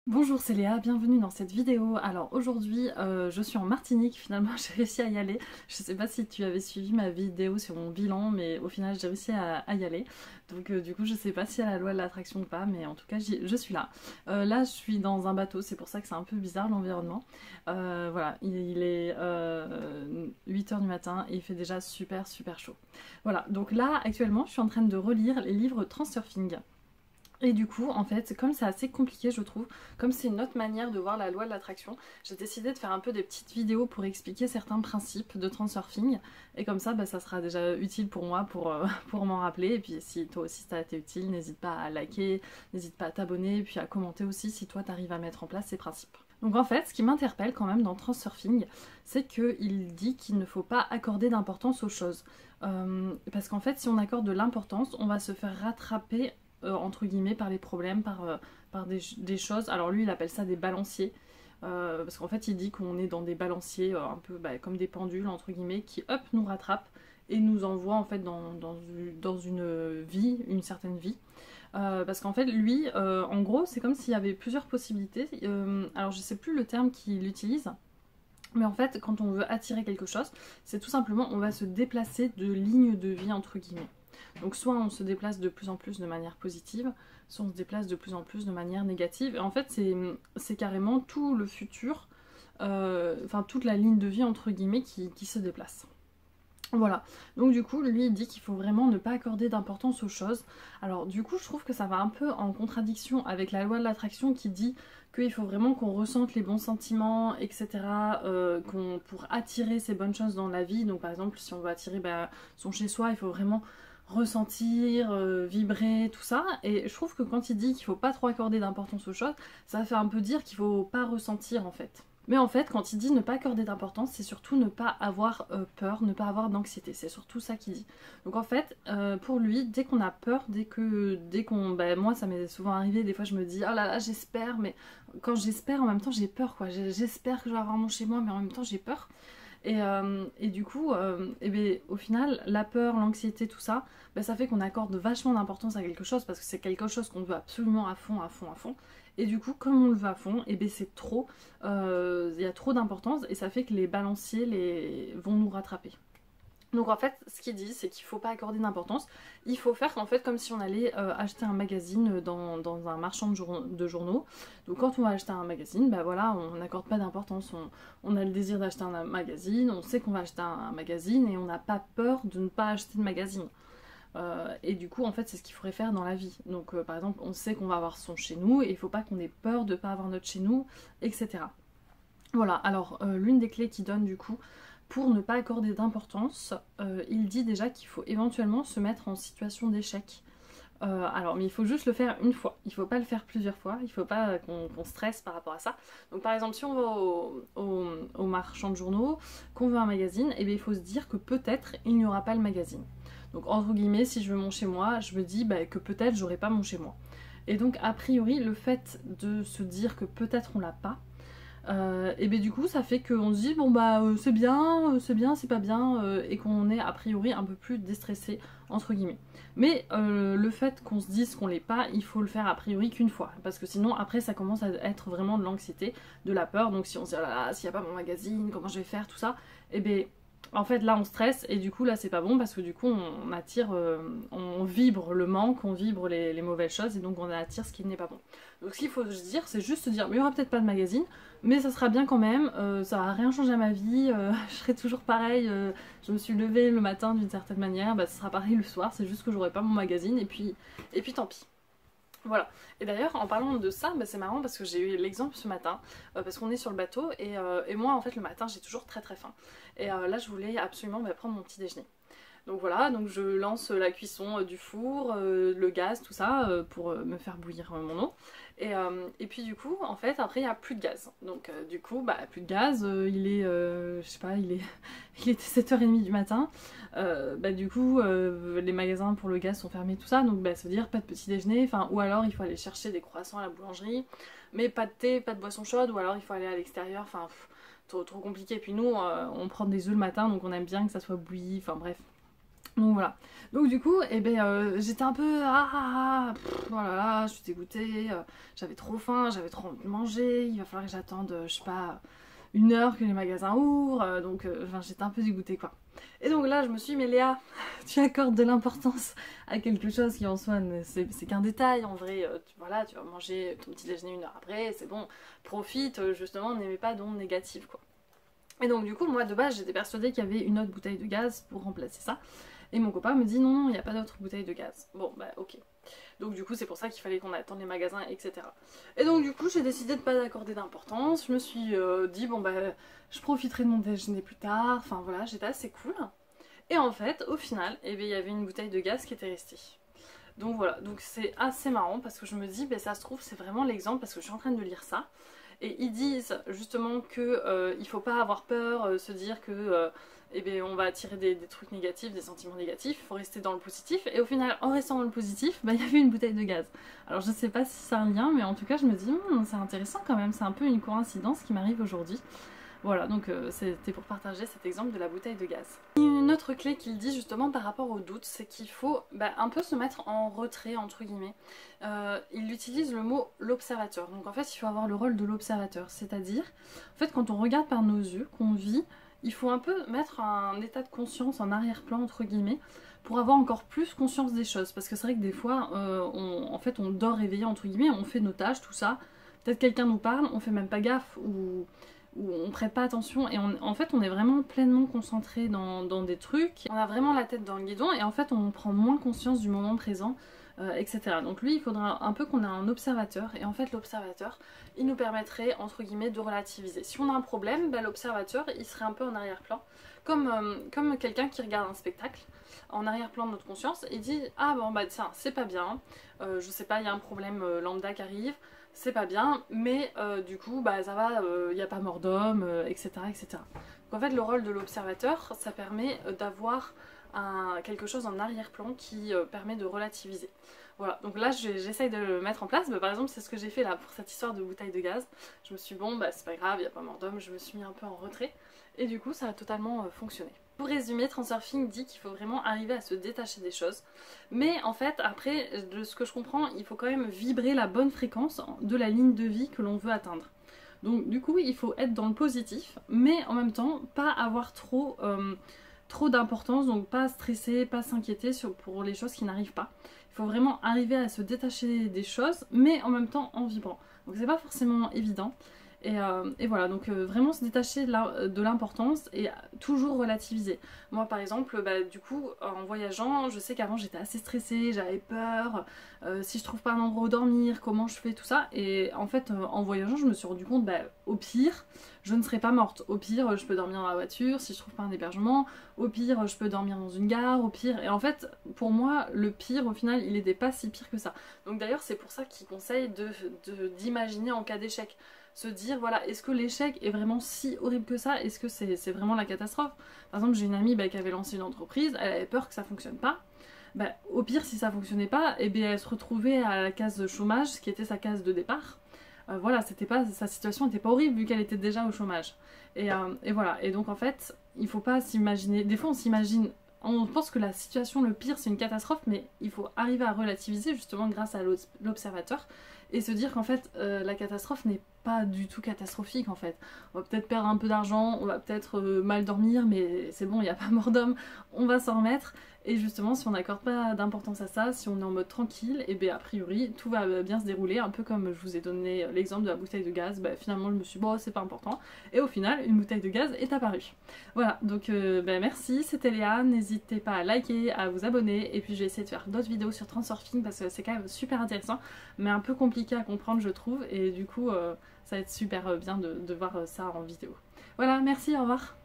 Bonjour, c'est Léa, bienvenue dans cette vidéo. Alors aujourd'hui je suis en Martinique, finalement j'ai réussi à y aller. Je sais pas si tu avais suivi ma vidéo sur mon bilan, mais au final j'ai réussi à y aller. Donc du coup je sais pas si y a la loi de l'attraction ou pas, mais en tout cas je suis là. Là je suis dans un bateau, c'est pour ça que c'est un peu bizarre l'environnement. Voilà, il est 8h du matin et il fait déjà super chaud. Voilà, donc là actuellement je suis en train de relire les livres Transurfing. Et du coup, en fait, comme c'est assez compliqué, je trouve, comme c'est une autre manière de voir la loi de l'attraction, j'ai décidé de faire un peu des petites vidéos pour expliquer certains principes de transurfing. Et comme ça, bah, ça sera déjà utile pour moi pour m'en rappeler. Et puis si toi aussi ça a été utile, n'hésite pas à liker, n'hésite pas à t'abonner, et puis à commenter aussi si toi t'arrives à mettre en place ces principes. Donc en fait, ce qui m'interpelle quand même dans Transurfing, c'est qu'il dit qu'il ne faut pas accorder d'importance aux choses. Parce qu'en fait, si on accorde de l'importance, on va se faire rattraper entre guillemets par les problèmes, par des choses. Alors lui il appelle ça des balanciers. Parce qu'en fait il dit qu'on est dans des balanciers un peu comme des pendules entre guillemets qui hop nous rattrapent et nous envoient en fait dans une vie, une certaine vie. Parce qu'en fait lui en gros c'est comme s'il y avait plusieurs possibilités. Alors je sais plus le terme qu'il utilise. Mais en fait, quand on veut attirer quelque chose, c'est tout simplement on va se déplacer de ligne de vie entre guillemets. Donc soit on se déplace de plus en plus de manière positive, soit on se déplace de plus en plus de manière négative. Et en fait, c'est carrément tout le futur, enfin toute la ligne de vie entre guillemets qui se déplace. Voilà, donc du coup, lui il dit qu'il faut vraiment ne pas accorder d'importance aux choses. Alors du coup, je trouve que ça va un peu en contradiction avec la loi de l'attraction qui dit qu'il faut vraiment qu'on ressente les bons sentiments, etc. Pour attirer ces bonnes choses dans la vie. Donc par exemple, si on veut attirer son chez-soi, il faut vraiment ressentir, vibrer, tout ça. Et je trouve que quand il dit qu'il faut pas trop accorder d'importance aux choses, ça fait un peu dire qu'il faut pas ressentir en fait. Mais en fait, quand il dit ne pas accorder d'importance, c'est surtout ne pas avoir peur, ne pas avoir d'anxiété. C'est surtout ça qu'il dit. Donc en fait, pour lui, dès qu'on a peur, dès qu'on... moi, ça m'est souvent arrivé, des fois je me dis, oh là là, j'espère, mais quand j'espère, en même temps, j'ai peur, quoi. J'espère que je vais avoir mon chez moi, mais en même temps, j'ai peur. Et du coup, au final, la peur, l'anxiété, tout ça, ça fait qu'on accorde vachement d'importance à quelque chose parce que c'est quelque chose qu'on veut absolument à fond, à fond, à fond. Et du coup, comme on le veut à fond, c'est trop, il y a trop d'importance et ça fait que les balanciers vont nous rattraper. Donc en fait, ce qu'il dit, c'est qu'il ne faut pas accorder d'importance. Il faut faire en fait comme si on allait acheter un magazine dans un marchand de journaux. Donc quand on va acheter un magazine, voilà, on n'accorde pas d'importance. On a le désir d'acheter un magazine, on sait qu'on va acheter un magazine et on n'a pas peur de ne pas acheter de magazine. Et du coup, en fait, c'est ce qu'il faudrait faire dans la vie. Donc par exemple, on sait qu'on va avoir son chez nous et il ne faut pas qu'on ait peur de ne pas avoir notre chez nous, etc. Voilà, alors l'une des clés qu'il donne du coup, pour ne pas accorder d'importance, il dit déjà qu'il faut éventuellement se mettre en situation d'échec. Alors, mais il faut juste le faire une fois, il ne faut pas le faire plusieurs fois, il ne faut pas qu'on stresse par rapport à ça. Donc par exemple, si on va au marchand de journaux, qu'on veut un magazine, il faut se dire que peut-être il n'y aura pas le magazine. Donc entre guillemets, si je veux mon chez moi, je me dis que peut-être j'aurai pas mon chez moi. Et donc a priori, le fait de se dire que peut-être on l'a pas, et du coup ça fait qu'on se dit bon c'est bien, c'est pas bien, et qu'on est a priori un peu plus déstressé entre guillemets. Mais le fait qu'on se dise qu'on l'est pas, il faut le faire a priori qu'une fois, parce que sinon après ça commence à être vraiment de l'anxiété, de la peur. Donc si on se dit oh là là, s'il n'y a pas mon magazine, comment je vais faire, tout ça, en fait là on stresse et du coup là c'est pas bon parce que du coup on attire, on vibre le manque, on vibre les mauvaises choses et donc on attire ce qui n'est pas bon. Donc ce qu'il faut se dire, c'est juste se dire mais il y aura peut-être pas de magazine, mais ça sera bien quand même, ça va rien changer à ma vie, je serai toujours pareil, je me suis levée le matin d'une certaine manière, ça sera pareil le soir, c'est juste que j'aurai pas mon magazine et puis tant pis. Voilà. Et d'ailleurs, en parlant de ça, c'est marrant parce que j'ai eu l'exemple ce matin, parce qu'on est sur le bateau, et moi, en fait, le matin, j'ai toujours très faim. Et là, je voulais absolument prendre mon petit déjeuner. Donc voilà, donc je lance la cuisson du four, le gaz, tout ça, pour me faire bouillir mon eau. Et puis du coup, en fait, après, il n'y a plus de gaz. Donc du coup, plus de gaz, il est, je sais pas, il était 7h30 du matin. Du coup, les magasins pour le gaz sont fermés, tout ça. Donc ça veut dire pas de petit déjeuner, ou alors il faut aller chercher des croissants à la boulangerie, mais pas de thé, pas de boisson chaude, ou alors il faut aller à l'extérieur, trop compliqué. Et puis nous, on prend des œufs le matin, donc on aime bien que ça soit bouilli, bref. Donc voilà. Donc du coup, eh ben, j'étais un peu voilà, je suis dégoûtée, j'avais trop faim, j'avais trop envie de manger, il va falloir que j'attende, je sais pas, 1 heure que les magasins ouvrent, donc enfin, j'étais un peu dégoûtée quoi. Et donc là je me suis dit mais Léa, tu accordes de l'importance à quelque chose qui en soi c'est qu'un détail, en vrai, voilà, tu vas manger ton petit déjeuner 1 heure après, c'est bon, profite, justement, n'aimez pas d'ondes négatives quoi. Et donc du coup moi de base j'étais persuadée qu'il y avait une autre bouteille de gaz pour remplacer ça. Et mon copain me dit non, non, il n'y a pas d'autre bouteille de gaz. Bon, bah ok. Donc du coup c'est pour ça qu'il fallait qu'on attende les magasins, etc. Et donc du coup j'ai décidé de ne pas accorder d'importance. Je me suis dit bon bah je profiterai de mon déjeuner plus tard. Enfin voilà, j'étais assez cool. Et en fait au final, eh bien, il y avait une bouteille de gaz qui était restée. Donc voilà, donc c'est assez marrant parce que je me dis, ben, ça se trouve c'est vraiment l'exemple parce que je suis en train de lire ça. Et ils disent justement que il faut pas avoir peur, se dire que eh bien, on va attirer des trucs négatifs, des sentiments négatifs, il faut rester dans le positif. Et au final, en restant dans le positif, bah, il y avait une bouteille de gaz. Alors je sais pas si c'est un lien, mais en tout cas je me dis, c'est intéressant quand même, c'est un peu une coïncidence qui m'arrive aujourd'hui. Voilà, donc c'était pour partager cet exemple de la bouteille de gaz. Une autre clé qu'il dit justement par rapport au doute, c'est qu'il faut un peu se mettre en retrait, entre guillemets. Il utilise le mot l'observateur. Donc en fait, il faut avoir le rôle de l'observateur. C'est-à-dire, en fait, quand on regarde par nos yeux, qu'on vit, il faut un peu mettre un état de conscience en arrière-plan, entre guillemets, pour avoir encore plus conscience des choses. Parce que c'est vrai que des fois, en fait, on dort réveillé, entre guillemets, on fait nos tâches, tout ça. Peut-être quelqu'un nous parle, on fait même pas gaffe, ou on prête pas attention et en fait on est vraiment pleinement concentré dans des trucs, on a vraiment la tête dans le guidon et en fait on prend moins conscience du moment présent, etc. Donc lui il faudra un peu qu'on ait un observateur et en fait l'observateur il nous permettrait entre guillemets de relativiser. Si on a un problème, l'observateur il serait un peu en arrière-plan comme quelqu'un qui regarde un spectacle en arrière-plan de notre conscience et dit ah bon tiens c'est pas bien, je sais pas il y a un problème lambda qui arrive, c'est pas bien, mais du coup, ça va, il n'y a pas mort d'homme, etc., etc. Donc en fait, le rôle de l'observateur, ça permet d'avoir quelque chose en arrière-plan qui permet de relativiser. Voilà, donc là, j'essaye de le mettre en place. Par exemple, c'est ce que j'ai fait là pour cette histoire de bouteille de gaz. Je me suis dit, bon, c'est pas grave, il n'y a pas mort d'homme, je me suis mis un peu en retrait. Et du coup, ça a totalement fonctionné. Pour résumer, Transurfing dit qu'il faut vraiment arriver à se détacher des choses. Mais en fait, après, de ce que je comprends, il faut quand même vibrer la bonne fréquence de la ligne de vie que l'on veut atteindre. Donc du coup, il faut être dans le positif, mais en même temps, pas avoir trop d'importance, donc pas stresser, pas s'inquiéter pour les choses qui n'arrivent pas. Il faut vraiment arriver à se détacher des choses, mais en même temps en vibrant. Donc c'est pas forcément évident. Et voilà, donc vraiment se détacher de l'importance et toujours relativiser. Moi par exemple, du coup en voyageant, je sais qu'avant j'étais assez stressée, j'avais peur, si je trouve pas un endroit où dormir, comment je fais tout ça. Et en fait en voyageant je me suis rendu compte, au pire je ne serai pas morte, au pire je peux dormir dans la voiture si je trouve pas un hébergement, au pire je peux dormir dans une gare, au pire, et en fait pour moi le pire au final il n'était pas si pire que ça. Donc d'ailleurs c'est pour ça qu'il conseille d'imaginer en cas d'échec. Se dire voilà, est-ce que l'échec est vraiment si horrible que ça? Est-ce que c'est vraiment la catastrophe? Par exemple, j'ai une amie qui avait lancé une entreprise, elle avait peur que ça fonctionne pas. Au pire, si ça fonctionnait pas, elle se retrouvait à la case de chômage, ce qui était sa case de départ. Voilà, sa situation n'était pas horrible vu qu'elle était déjà au chômage. Et voilà, et donc en fait, il faut pas s'imaginer. Des fois, on s'imagine. On pense que la situation, le pire, c'est une catastrophe, mais il faut arriver à relativiser justement grâce à l'observateur et se dire qu'en fait la catastrophe n'est pas du tout catastrophique en fait. On va peut-être perdre un peu d'argent, on va peut-être mal dormir, mais c'est bon, il n'y a pas mort d'homme, on va s'en remettre. Et justement, si on n'accorde pas d'importance à ça, si on est en mode tranquille, et bien a priori tout va bien se dérouler, un peu comme je vous ai donné l'exemple de la bouteille de gaz. Finalement je me suis dit bon c'est pas important, et au final une bouteille de gaz est apparue. Voilà, donc merci, c'était Léa, n'hésitez pas à liker, à vous abonner, et puis je vais essayer de faire d'autres vidéos sur Transurfing parce que c'est quand même super intéressant, mais un peu compliqué à comprendre je trouve, et du coup ça va être super bien de voir ça en vidéo. Voilà, merci, au revoir.